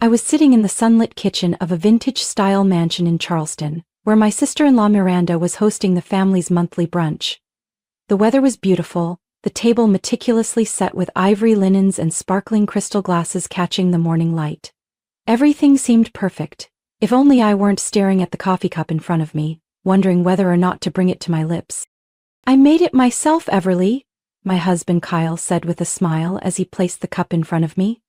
I was sitting in the sunlit kitchen of a vintage-style mansion in Charleston, where my sister-in-law Miranda was hosting the family's monthly brunch. The weather was beautiful, the table meticulously set with ivory linens and sparkling crystal glasses catching the morning light. Everything seemed perfect, if only I weren't staring at the coffee cup in front of me, wondering whether or not to bring it to my lips. "I made it myself, Everly," my husband Kyle said with a smile as he placed the cup in front of me.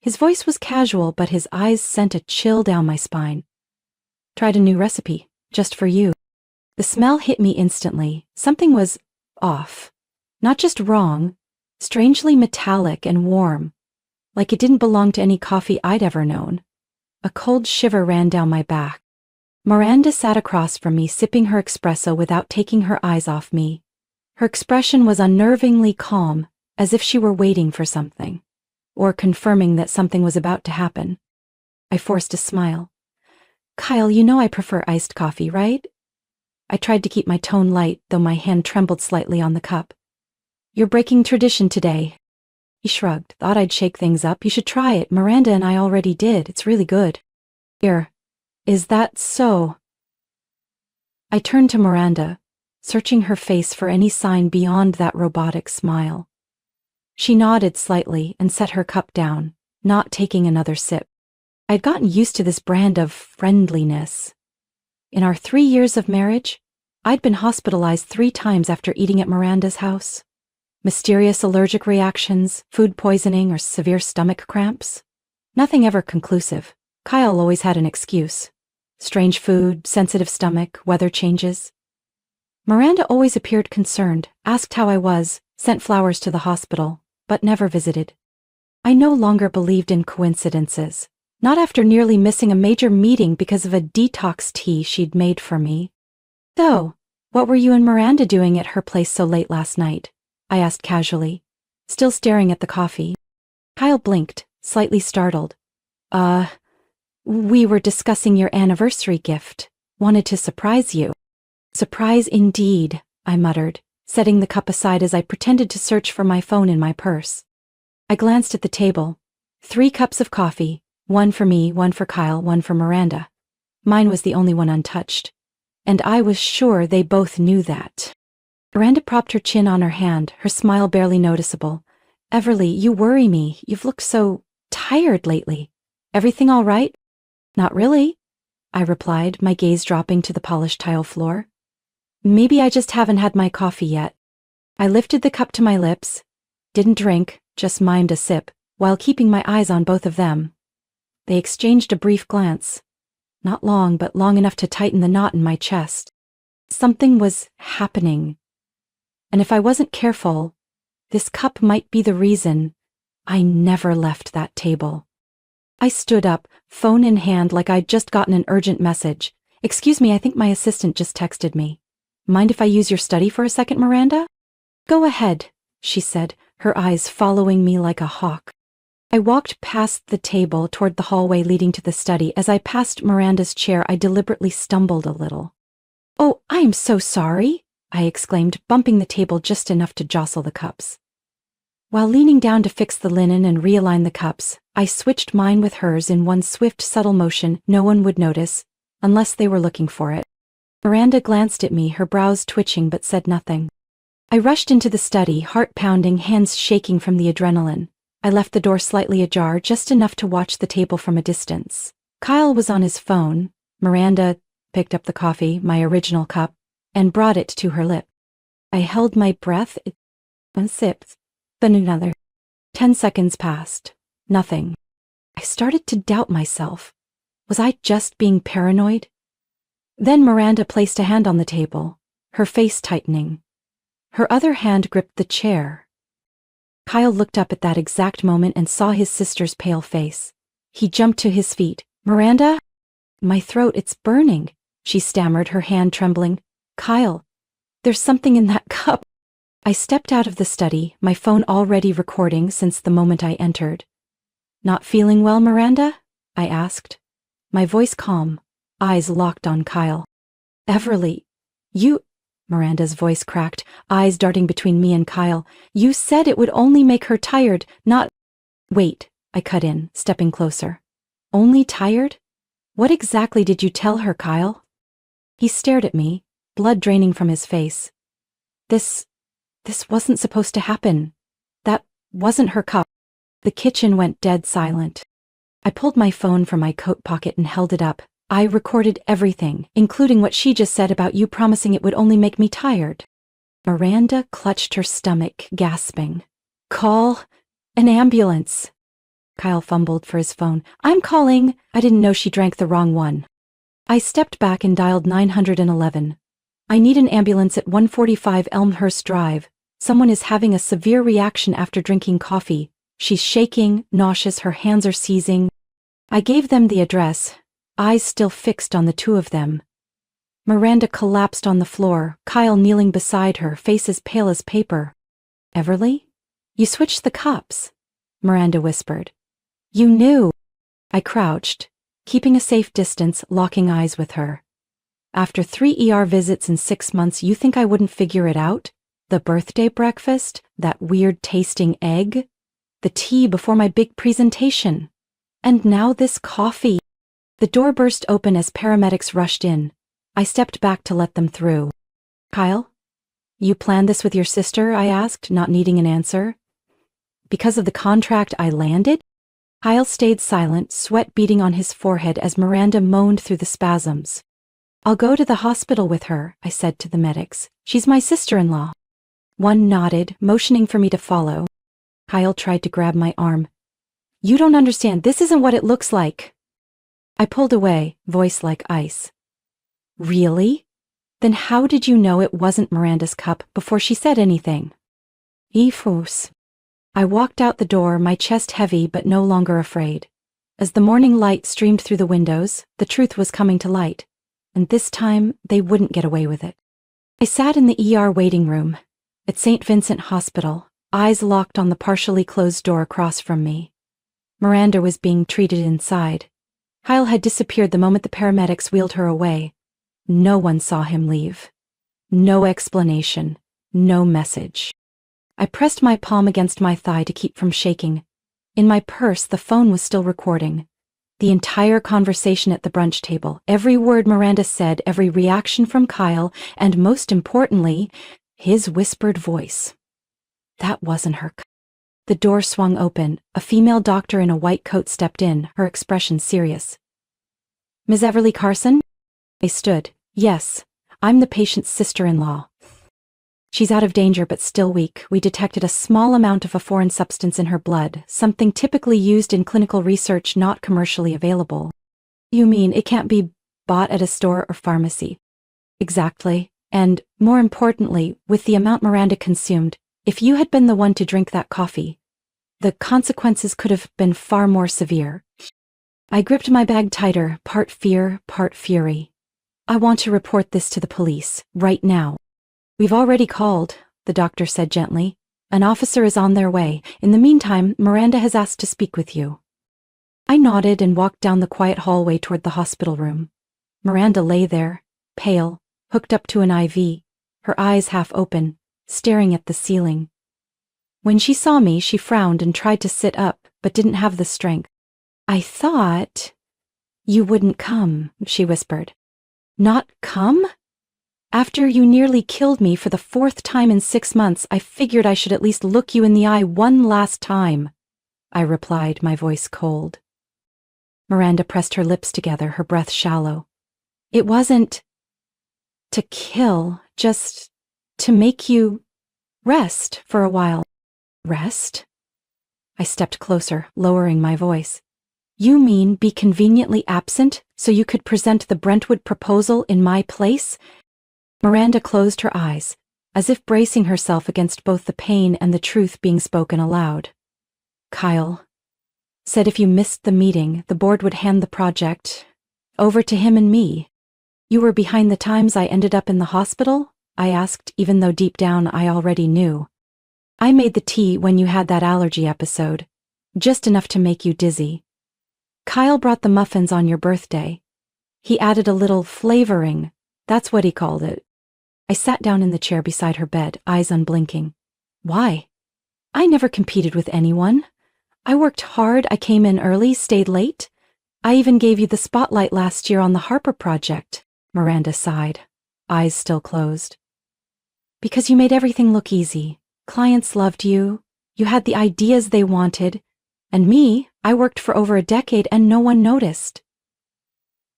His voice was casual, but his eyes sent a chill down my spine. "Tried a new recipe, just for you." The smell hit me instantly. Something was off. Not just wrong, strangely metallic and warm, like it didn't belong to any coffee I'd ever known. A cold shiver ran down my back. Miranda sat across from me, sipping her espresso without taking her eyes off me. Her expression was unnervingly calm, as if she were waiting for something, or confirming that something was about to happen. I forced a smile. "Kyle, you know I prefer iced coffee, right?" I tried to keep my tone light, though my hand trembled slightly on the cup. "You're breaking tradition today." He shrugged. "Thought I'd shake things up. You should try it. Miranda and I already did. It's really good." "Here. Is that so?" I turned to Miranda, searching her face for any sign beyond that robotic smile. She nodded slightly and set her cup down, not taking another sip. I'd gotten used to this brand of friendliness. In our 3 years of marriage, I'd been hospitalized 3 times after eating at Miranda's house. Mysterious allergic reactions, food poisoning, or severe stomach cramps. Nothing ever conclusive. Kyle always had an excuse. Strange food, sensitive stomach, weather changes. Miranda always appeared concerned, asked how I was, sent flowers to the hospital, but never visited. I no longer believed in coincidences. Not after nearly missing a major meeting because of a detox tea she'd made for me. "So, what were you and Miranda doing at her place so late last night?" I asked casually, still staring at the coffee. Kyle blinked, slightly startled. We were discussing your anniversary gift. Wanted to surprise you." "Surprise indeed," I muttered, setting the cup aside as I pretended to search for my phone in my purse. I glanced at the table. 3 cups of coffee, 1 for me, 1 for Kyle, 1 for Miranda. Mine was the only one untouched, and I was sure they both knew that. Miranda propped her chin on her hand, her smile barely noticeable. "Everly, you worry me. You've looked so tired lately. Everything all right?" "Not really," I replied, my gaze dropping to the polished tile floor. "Maybe I just haven't had my coffee yet." I lifted the cup to my lips, didn't drink, just mimed a sip, while keeping my eyes on both of them. They exchanged a brief glance. Not long, but long enough to tighten the knot in my chest. Something was happening. And if I wasn't careful, this cup might be the reason I never left that table. I stood up, phone in hand like I'd just gotten an urgent message. "Excuse me, I think my assistant just texted me. Mind if I use your study for a second, Miranda?" "Go ahead," she said, her eyes following me like a hawk. I walked past the table toward the hallway leading to the study. As I passed Miranda's chair, I deliberately stumbled a little. "Oh, I am so sorry," I exclaimed, bumping the table just enough to jostle the cups. While leaning down to fix the linen and realign the cups, I switched mine with hers in one swift, subtle motion no one would notice, unless they were looking for it. Miranda glanced at me, her brows twitching, but said nothing. I rushed into the study, heart pounding, hands shaking from the adrenaline. I left the door slightly ajar, just enough to watch the table from a distance. Kyle was on his phone. Miranda picked up the coffee, my original cup, and brought it to her lip. I held my breath and sipped, then another. 10 seconds passed. Nothing. I started to doubt myself. Was I just being paranoid? Then Miranda placed a hand on the table, her face tightening. Her other hand gripped the chair. Kyle looked up at that exact moment and saw his sister's pale face. He jumped to his feet. "Miranda?" "My throat, it's burning," she stammered, her hand trembling. "Kyle, there's something in that cup." I stepped out of the study, my phone already recording since the moment I entered. "Not feeling well, Miranda?" I asked. My voice calm, eyes locked on Kyle. "Everly, you..." Miranda's voice cracked, eyes darting between me and Kyle. "You said it would only make her tired, not..." "Wait," I cut in, stepping closer. Only tired? What exactly did you tell her, Kyle? He stared at me, blood draining from his face. This wasn't supposed to happen. That wasn't her cup. The kitchen went dead silent. I pulled my phone from my coat pocket and held it up. I recorded everything, including what she just said about you promising it would only make me tired. Miranda clutched her stomach, gasping. Call an ambulance. Kyle fumbled for his phone. I'm calling. I didn't know she drank the wrong one. I stepped back and dialed 911. I need an ambulance at 145 Elmhurst Drive. Someone is having a severe reaction after drinking coffee. She's shaking, nauseous, her hands are seizing. I gave them the address, eyes still fixed on the two of them. Miranda collapsed on the floor, Kyle kneeling beside her, face as pale as paper. Everly? You switched the cups, Miranda whispered. You knew. I crouched, keeping a safe distance, locking eyes with her. After 3 ER visits in 6 months, you think I wouldn't figure it out? The birthday breakfast, that weird tasting egg, the tea before my big presentation. And now this coffee. The door burst open as paramedics rushed in. I stepped back to let them through. Kyle? You planned this with your sister? I asked, not needing an answer. Because of the contract I landed? Kyle stayed silent, sweat beading on his forehead as Miranda moaned through the spasms. I'll go to the hospital with her, I said to the medics. She's my sister-in-law. One nodded, motioning for me to follow. Kyle tried to grab my arm. You don't understand, this isn't what it looks like. I pulled away, voice like ice. Really? Then how did you know it wasn't Miranda's cup before she said anything? Ifus. I walked out the door, my chest heavy but no longer afraid. As the morning light streamed through the windows, the truth was coming to light. And this time, they wouldn't get away with it. I sat in the ER waiting room at St. Vincent Hospital, eyes locked on the partially closed door across from me. Miranda was being treated inside. Kyle had disappeared the moment the paramedics wheeled her away. No one saw him leave. No explanation. No message. I pressed my palm against my thigh to keep from shaking. In my purse, the phone was still recording. The entire conversation at the brunch table, every word Miranda said, every reaction from Kyle, and most importantly, his whispered voice. That wasn't her. The door swung open. A female doctor in a white coat stepped in, her expression serious. Ms. Everly Carson? I stood. Yes, I'm the patient's sister-in-law. She's out of danger but still weak. We detected a small amount of a foreign substance in her blood, something typically used in clinical research not commercially available. You mean it can't be bought at a store or pharmacy? Exactly. And, more importantly, with the amount Miranda consumed, if you had been the one to drink that coffee, the consequences could have been far more severe. I gripped my bag tighter, part fear, part fury. I want to report this to the police, right now. We've already called, the doctor said gently. An officer is on their way. In the meantime, Miranda has asked to speak with you. I nodded and walked down the quiet hallway toward the hospital room. Miranda lay there, pale, hooked up to an IV, her eyes half open, staring at the ceiling. When she saw me, she frowned and tried to sit up, but didn't have the strength. I thought you wouldn't come, she whispered. Not come? After you nearly killed me for the 4th time in 6 months, I figured I should at least look you in the eye one last time, I replied, my voice cold. Miranda pressed her lips together, her breath shallow. It wasn't to kill, just to make you rest for a while. Rest? I stepped closer, lowering my voice. You mean be conveniently absent so you could present the Brentwood proposal in my place? Miranda closed her eyes, as if bracing herself against both the pain and the truth being spoken aloud. Kyle said if you missed the meeting, the board would hand the project over to him and me. You were behind the times I ended up in the hospital? I asked, even though deep down I already knew. I made the tea when you had that allergy episode, just enough to make you dizzy. Kyle brought the muffins on your birthday. He added a little flavoring, that's what he called it. I sat down in the chair beside her bed, eyes unblinking. Why? I never competed with anyone. I worked hard, I came in early, stayed late. I even gave you the spotlight last year on the Harper project, Miranda sighed, eyes still closed. Because you made everything look easy. Clients loved you, you had the ideas they wanted, and me, I worked for over a decade and no one noticed.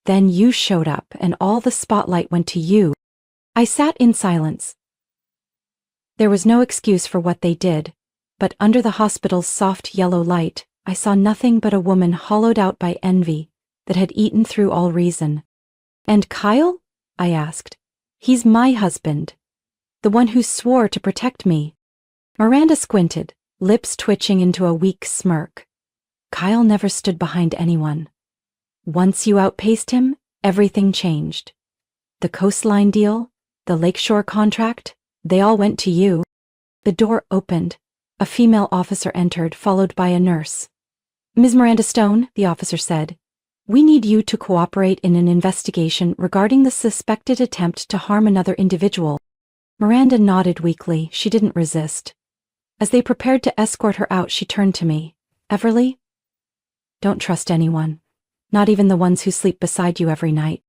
Then you showed up and all the spotlight went to you. I sat in silence. There was no excuse for what they did, but under the hospital's soft yellow light, I saw nothing but a woman hollowed out by envy that had eaten through all reason. And Kyle? I asked. He's my husband. The one who swore to protect me. Miranda squinted, lips twitching into a weak smirk. Kyle never stood behind anyone. Once you outpaced him, everything changed. The coastline deal, the lakeshore contract, they all went to you. The door opened. A female officer entered, followed by a nurse. Ms. Miranda Stone, the officer said, we need you to cooperate in an investigation regarding the suspected attempt to harm another individual. Miranda nodded weakly. She didn't resist. As they prepared to escort her out, she turned to me. Everly? Don't trust anyone. Not even the ones who sleep beside you every night.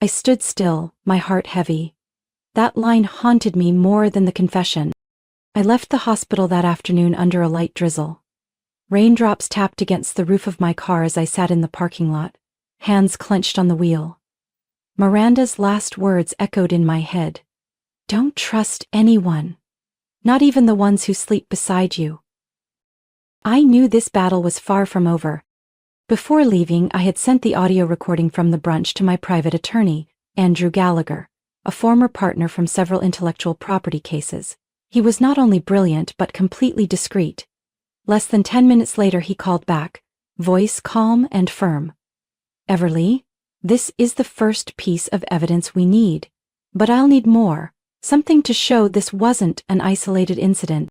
I stood still, my heart heavy. That line haunted me more than the confession. I left the hospital that afternoon under a light drizzle. Raindrops tapped against the roof of my car as I sat in the parking lot, hands clenched on the wheel. Miranda's last words echoed in my head. Don't trust anyone. Not even the ones who sleep beside you. I knew this battle was far from over. Before leaving, I had sent the audio recording from the brunch to my private attorney, Andrew Gallagher, a former partner from several intellectual property cases. He was not only brilliant but completely discreet. Less than 10 minutes later he called back, voice calm and firm. Everly, this is the first piece of evidence we need. But I'll need more, something to show this wasn't an isolated incident.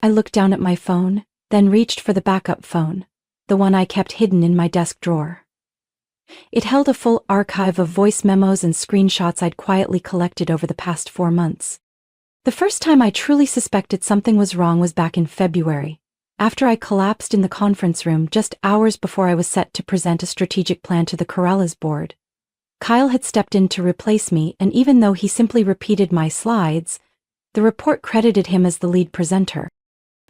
I looked down at my phone, then reached for the backup phone, the one I kept hidden in my desk drawer. It held a full archive of voice memos and screenshots I'd quietly collected over the past 4 months. The first time I truly suspected something was wrong was back in February, after I collapsed in the conference room just hours before I was set to present a strategic plan to the Corellas board. Kyle had stepped in to replace me, and even though he simply repeated my slides, the report credited him as the lead presenter.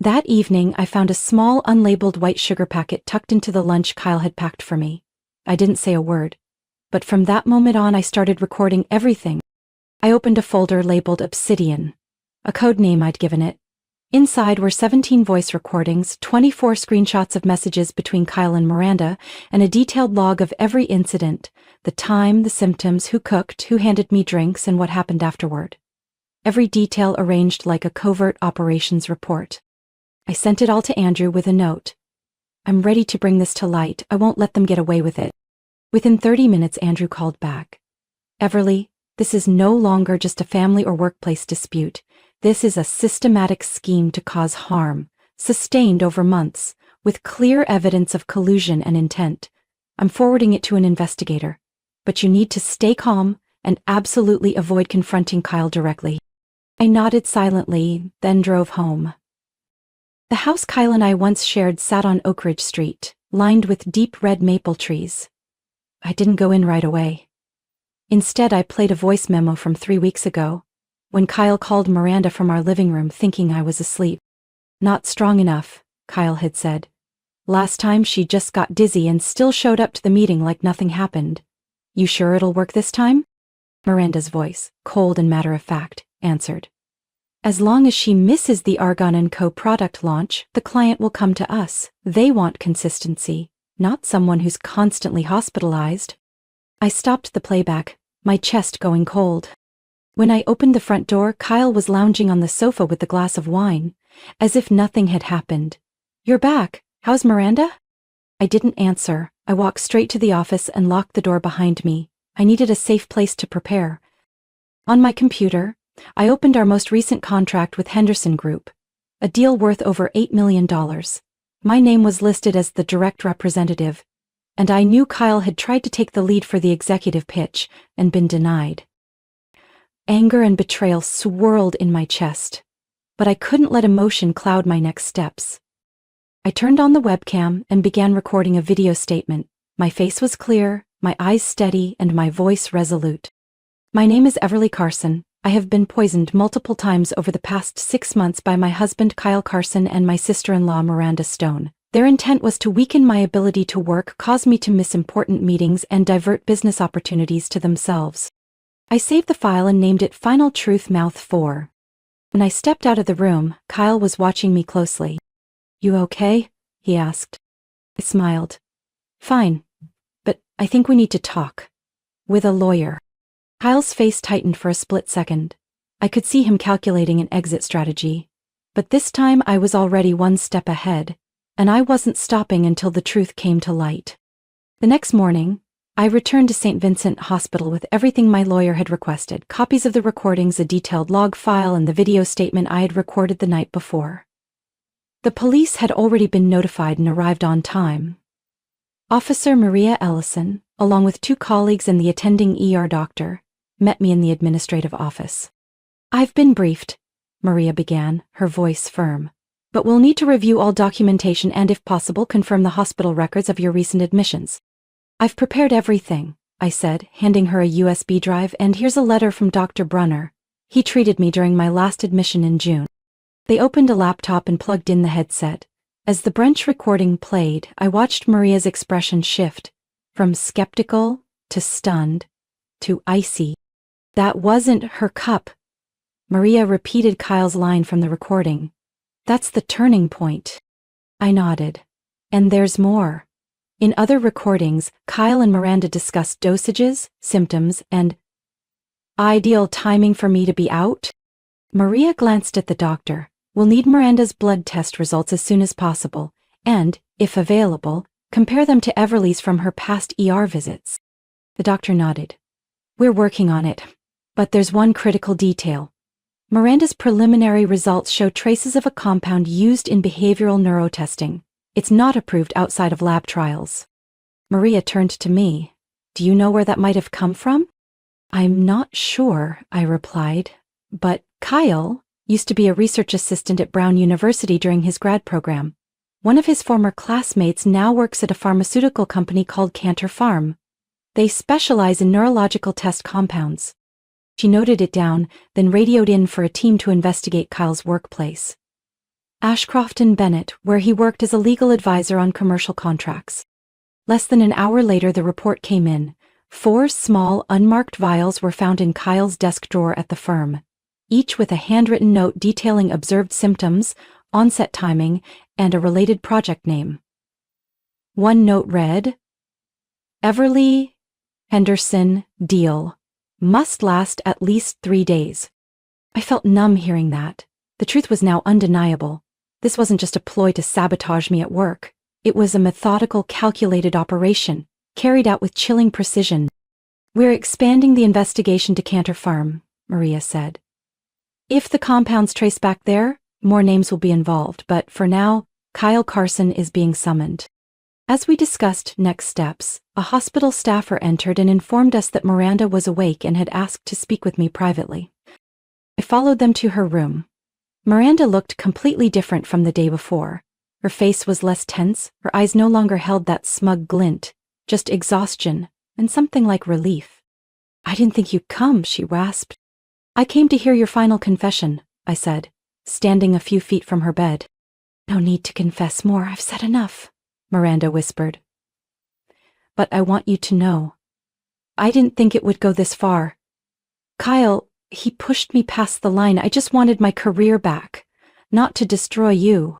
That evening, I found a small, unlabeled white sugar packet tucked into the lunch Kyle had packed for me. I didn't say a word, but from that moment on I started recording everything. I opened a folder labeled Obsidian, a code name I'd given it. Inside were 17 voice recordings, 24 screenshots of messages between Kyle and Miranda, and a detailed log of every incident, the time, the symptoms, who cooked, who handed me drinks, and what happened afterward. Every detail arranged like a covert operations report. I sent it all to Andrew with a note. I'm ready to bring this to light. I won't let them get away with it. Within 30 minutes, Andrew called back. Everly, this is no longer just a family or workplace dispute. This is a systematic scheme to cause harm, sustained over months, with clear evidence of collusion and intent. I'm forwarding it to an investigator. But you need to stay calm and absolutely avoid confronting Kyle directly. I nodded silently, then drove home. The house Kyle and I once shared sat on Oak Ridge Street, lined with deep red maple trees. I didn't go in right away. Instead, I played a voice memo from 3 weeks ago, when Kyle called Miranda from our living room thinking I was asleep. Not strong enough, Kyle had said. Last time she just got dizzy and still showed up to the meeting like nothing happened. You sure it'll work this time? Miranda's voice, cold and matter-of-fact, answered. As long as she misses the Argon & Co. product launch, the client will come to us. They want consistency, not someone who's constantly hospitalized. I stopped the playback, my chest going cold. When I opened the front door, Kyle was lounging on the sofa with a glass of wine, as if nothing had happened. You're back. How's Miranda? I didn't answer. I walked straight to the office and locked the door behind me. I needed a safe place to prepare. On my computer, I opened our most recent contract with Henderson Group, a deal worth over $8 million. My name was listed as the direct representative, and I knew Kyle had tried to take the lead for the executive pitch and been denied. Anger and betrayal swirled in my chest, but I couldn't let emotion cloud my next steps. I turned on the webcam and began recording a video statement, My face was clear, my eyes steady, and my voice resolute. My name is Everly Carson. I have been poisoned multiple times over the past 6 months by my husband Kyle Carson and my sister-in-law Miranda Stone. Their intent was to weaken my ability to work, cause me to miss important meetings, and divert business opportunities to themselves. I saved the file and named it Final Truth Mouth 4. When I stepped out of the room, Kyle was watching me closely. "You okay?" he asked. I smiled. "Fine. But I think we need to talk. With a lawyer." Kyle's face tightened for a split second. I could see him calculating an exit strategy. But this time I was already one step ahead, and I wasn't stopping until the truth came to light. The next morning, I returned to St. Vincent Hospital with everything my lawyer had requested: copies of the recordings, a detailed log file, and the video statement I had recorded the night before. The police had already been notified and arrived on time. Officer Maria Ellison, along with 2 colleagues and the attending ER doctor, met me in the administrative office. "I've been briefed," Maria began, her voice firm. "But we'll need to review all documentation and, if possible, confirm the hospital records of your recent admissions." "I've prepared everything," I said, handing her a USB drive, "and here's a letter from Dr. Brunner. He treated me during my last admission in June." They opened a laptop and plugged in the headset. As the Brench recording played, I watched Maria's expression shift from skeptical to stunned to icy. "That wasn't her cup." Maria repeated Kyle's line from the recording. "That's the turning point." I nodded. "And there's more." In other recordings, Kyle and Miranda discussed dosages, symptoms, and ideal timing for me to be out. Maria glanced at the doctor. "We'll need Miranda's blood test results as soon as possible, and, if available, compare them to Everly's from her past ER visits." The doctor nodded. "We're working on it. But there's one critical detail. Miranda's preliminary results show traces of a compound used in behavioral neurotesting. It's not approved outside of lab trials." Maria turned to me. "Do you know where that might have come from?" "I'm not sure," I replied. "But Kyle used to be a research assistant at Brown University during his grad program. One of his former classmates now works at a pharmaceutical company called Cantor Farm. They specialize in neurological test compounds." She noted it down, then radioed in for a team to investigate Kyle's workplace. Ashcroft and Bennett, where he worked as a legal advisor on commercial contracts. Less than an hour later, the report came in. 4 small, unmarked vials were found in Kyle's desk drawer at the firm, each with a handwritten note detailing observed symptoms, onset timing, and a related project name. One note read, "Everly Henderson deal. Must last at least 3 days." I felt numb hearing that. The truth was now undeniable. This wasn't just a ploy to sabotage me at work. It was a methodical, calculated operation, carried out with chilling precision. "We're expanding the investigation to Cantor Farm," Maria said. "If the compounds trace back there, more names will be involved, but for now, Kyle Carson is being summoned." As we discussed next steps, a hospital staffer entered and informed us that Miranda was awake and had asked to speak with me privately. I followed them to her room. Miranda looked completely different from the day before. Her face was less tense, her eyes no longer held that smug glint, just exhaustion and something like relief. "I didn't think you'd come," she rasped. "I came to hear your final confession," I said, standing a few feet from her bed. "No need to confess more, I've said enough," Miranda whispered. "But I want you to know. I didn't think it would go this far. Kyle, he pushed me past the line. I just wanted my career back, not to destroy you."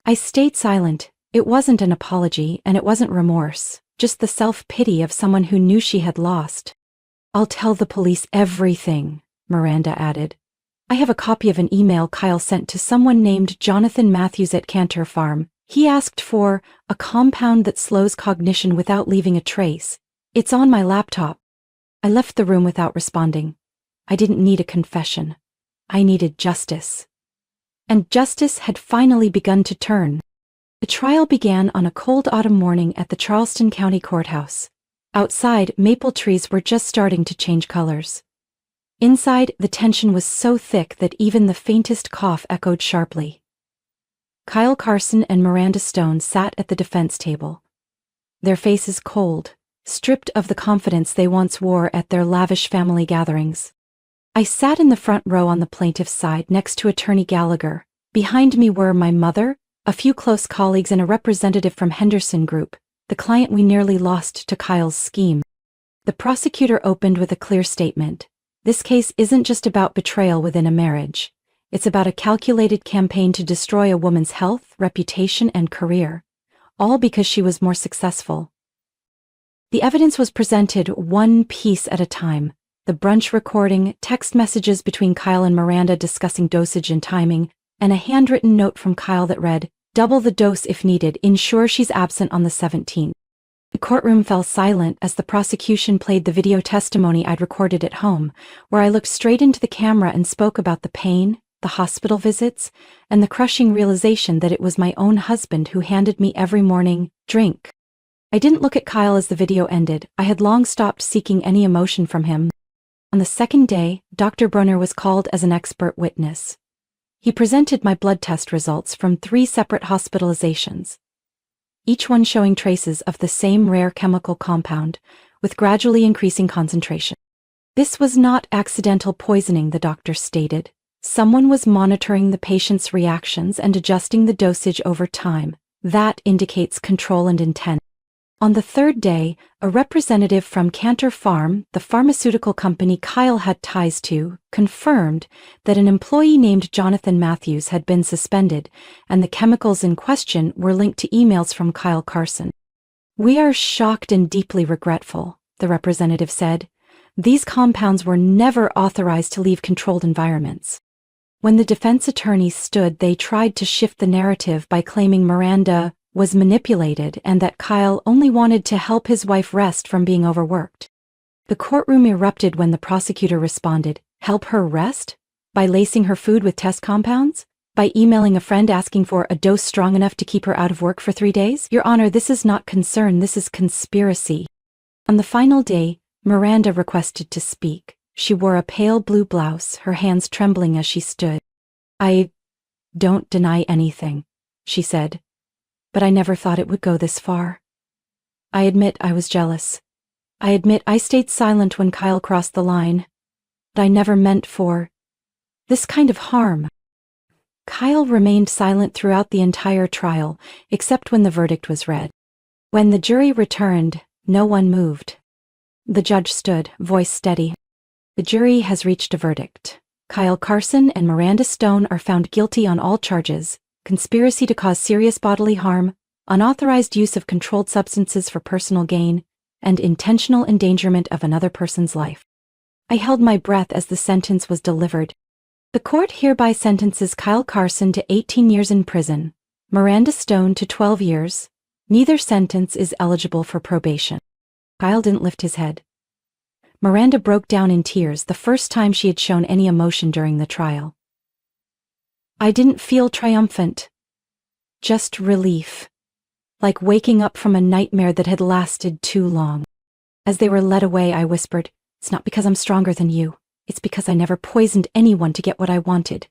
I stayed silent. It wasn't an apology, and it wasn't remorse, just the self-pity of someone who knew she had lost. "I'll tell the police everything," Miranda added. "I have a copy of an email Kyle sent to someone named Jonathan Matthews at Cantor Farm. He asked for a compound that slows cognition without leaving a trace. It's on my laptop." I left the room without responding. I didn't need a confession. I needed justice. And justice had finally begun to turn. The trial began on a cold autumn morning at the Charleston County Courthouse. Outside, maple trees were just starting to change colors. Inside, the tension was so thick that even the faintest cough echoed sharply. Kyle Carson and Miranda Stone sat at the defense table. their faces cold, stripped of the confidence they once wore at their lavish family gatherings. I sat in the front row on the plaintiff's side next to Attorney Gallagher. Behind me were my mother, a few close colleagues and a representative from Henderson Group, the client we nearly lost to Kyle's scheme. The prosecutor opened with a clear statement. This case isn't just about betrayal within a marriage. It's about a calculated campaign to destroy a woman's health, reputation, and career, all because she was more successful. The evidence was presented one piece at a time. The brunch recording, text messages between Kyle and Miranda discussing dosage and timing, and a handwritten note from Kyle that read, "Double the dose if needed, ensure she's absent on the 17th. The courtroom fell silent as the prosecution played the video testimony I'd recorded at home, where I looked straight into the camera and spoke about the pain, the hospital visits, and the crushing realization that it was my own husband who handed me every morning, "Drink." I didn't look at Kyle as the video ended. I had long stopped seeking any emotion from him. On the second day, Dr. Brunner was called as an expert witness. He presented my blood test results from 3 separate hospitalizations, each one showing traces of the same rare chemical compound, with gradually increasing concentration. This was not accidental poisoning, the doctor stated. Someone was monitoring the patient's reactions and adjusting the dosage over time. That indicates control and intent. On the third day, a representative from Cantor Farm, the pharmaceutical company Kyle had ties to, confirmed that an employee named Jonathan Matthews had been suspended, and the chemicals in question were linked to emails from Kyle Carson. "We are shocked and deeply regretful," the representative said. "These compounds were never authorized to leave controlled environments." When the defense attorneys stood, they tried to shift the narrative by claiming Miranda was manipulated and that Kyle only wanted to help his wife rest from being overworked. The courtroom erupted when the prosecutor responded, "Help her rest? By lacing her food with test compounds? By emailing a friend asking for a dose strong enough to keep her out of work for 3 days? Your Honor, this is not concern, this is conspiracy." On the final day, Miranda requested to speak. She wore a pale blue blouse, her hands trembling as she stood. "I don't deny anything," she said. "But I never thought it would go this far. I admit I was jealous. I admit I stayed silent when Kyle crossed the line. But I never meant for this kind of harm." Kyle remained silent throughout the entire trial, except when the verdict was read. When the jury returned, no one moved. The judge stood, voice steady. "The jury has reached a verdict. Kyle Carson and Miranda Stone are found guilty on all charges: conspiracy to cause serious bodily harm, unauthorized use of controlled substances for personal gain, and intentional endangerment of another person's life." I held my breath as the sentence was delivered. "The court hereby sentences Kyle Carson to 18 years in prison, Miranda Stone to 12 years. Neither sentence is eligible for probation." Kyle didn't lift his head. Miranda broke down in tears, the first time she had shown any emotion during the trial. I didn't feel triumphant, just relief, like waking up from a nightmare that had lasted too long. As they were led away, I whispered, "It's not because I'm stronger than you. It's because I never poisoned anyone to get what I wanted."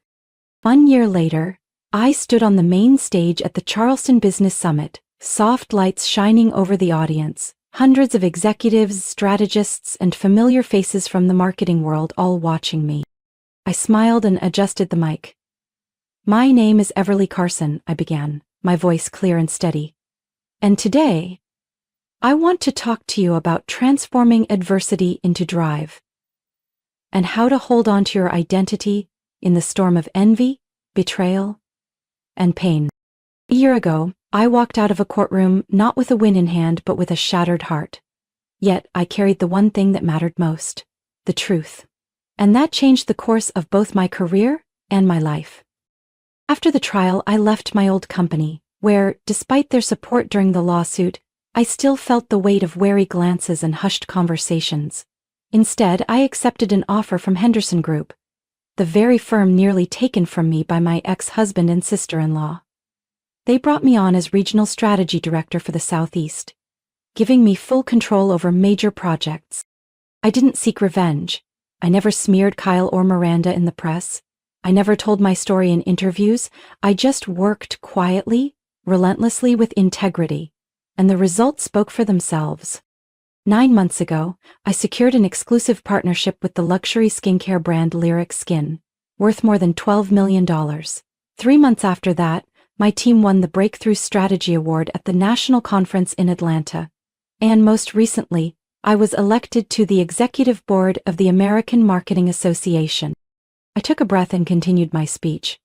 1 year later, I stood on the main stage at the Charleston Business Summit, soft lights shining over the audience, hundreds of executives, strategists, and familiar faces from the marketing world all watching me. I smiled and adjusted the mic. "My name is Everly Carson," I began, my voice clear and steady. "And today, I want to talk to you about transforming adversity into drive, and how to hold on to your identity in the storm of envy, betrayal, and pain." A year ago, I walked out of a courtroom not with a win in hand but with a shattered heart. Yet I carried the one thing that mattered most: the truth. And that changed the course of both my career and my life. After the trial, I left my old company, where, despite their support during the lawsuit, I still felt the weight of wary glances and hushed conversations. Instead, I accepted an offer from Henderson Group, the very firm nearly taken from me by my ex-husband and sister-in-law. They brought me on as regional strategy director for the Southeast, giving me full control over major projects. I didn't seek revenge. I never smeared Kyle or Miranda in the press. I never told my story in interviews. I just worked quietly, relentlessly with integrity. and the results spoke for themselves. 9 months ago, I secured an exclusive partnership with the luxury skincare brand Lyric Skin, worth more than $12 million. 3 months after that, my team won the Breakthrough Strategy Award at the National Conference in Atlanta. And most recently, I was elected to the Executive Board of the American Marketing Association. I took a breath and continued my speech.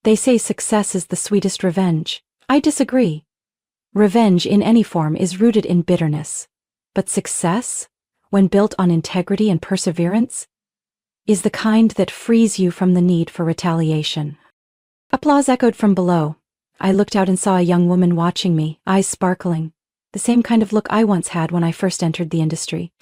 They say success is the sweetest revenge. I disagree. Revenge in any form is rooted in bitterness. But success, when built on integrity and perseverance, is the kind that frees you from the need for retaliation. Applause echoed from below. I looked out and saw a young woman watching me, eyes sparkling. The same kind of look I once had when I first entered the industry.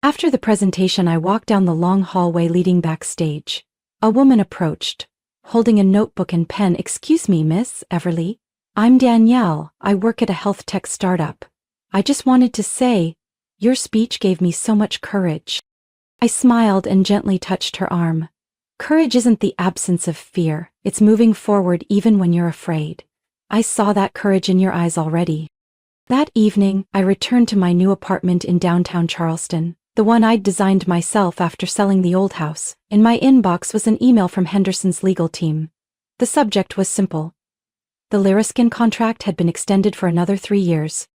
After the presentation, I walked down the long hallway leading backstage. A woman approached, holding a notebook and pen. "Excuse me, Miss Everly. I'm Danielle. I work at a health tech startup. I just wanted to say, your speech gave me so much courage." I smiled and gently touched her arm. Courage isn't the absence of fear, it's moving forward even when you're afraid. I saw that courage in your eyes already. That evening, I returned to my new apartment in downtown Charleston, the one I'd designed myself after selling the old house. In my inbox was an email from Henderson's legal team. The subject was simple. The Lyriskin contract had been extended for another 3 years.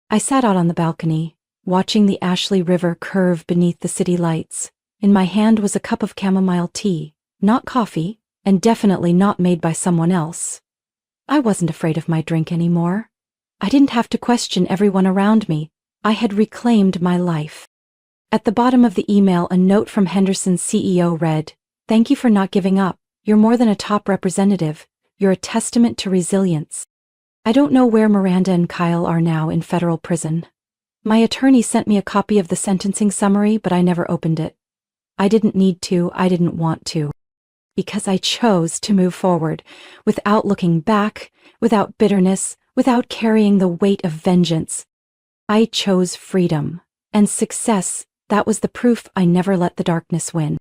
I sat out on the balcony, watching the Ashley River curve beneath the city lights. In my hand was a cup of chamomile tea, not coffee, and definitely not made by someone else. I wasn't afraid of my drink anymore. I didn't have to question everyone around me. I had reclaimed my life. At the bottom of the email, a note from Henderson's CEO read, "Thank you for not giving up. You're more than a top representative. You're a testament to resilience." I don't know where Miranda and Kyle are now in federal prison. My attorney sent me a copy of the sentencing summary, but I never opened it. I didn't need to, I didn't want to. Because I chose to move forward, without looking back, without bitterness, without carrying the weight of vengeance. I chose freedom. And success, that was the proof I never let the darkness win.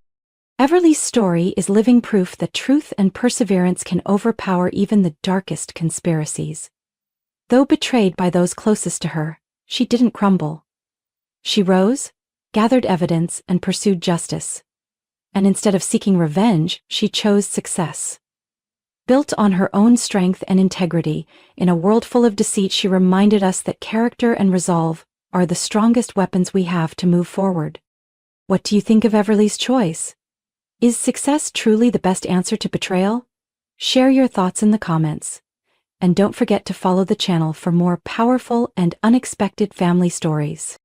Everly's story is living proof that truth and perseverance can overpower even the darkest conspiracies. Though betrayed by those closest to her, she didn't crumble. She rose, gathered evidence, and pursued justice. And instead of seeking revenge, she chose success. Built on her own strength and integrity, in a world full of deceit, she reminded us that character and resolve are the strongest weapons we have to move forward. What do you think of Everly's choice? Is success truly the best answer to betrayal? Share your thoughts in the comments. And don't forget to follow the channel for more powerful and unexpected family stories.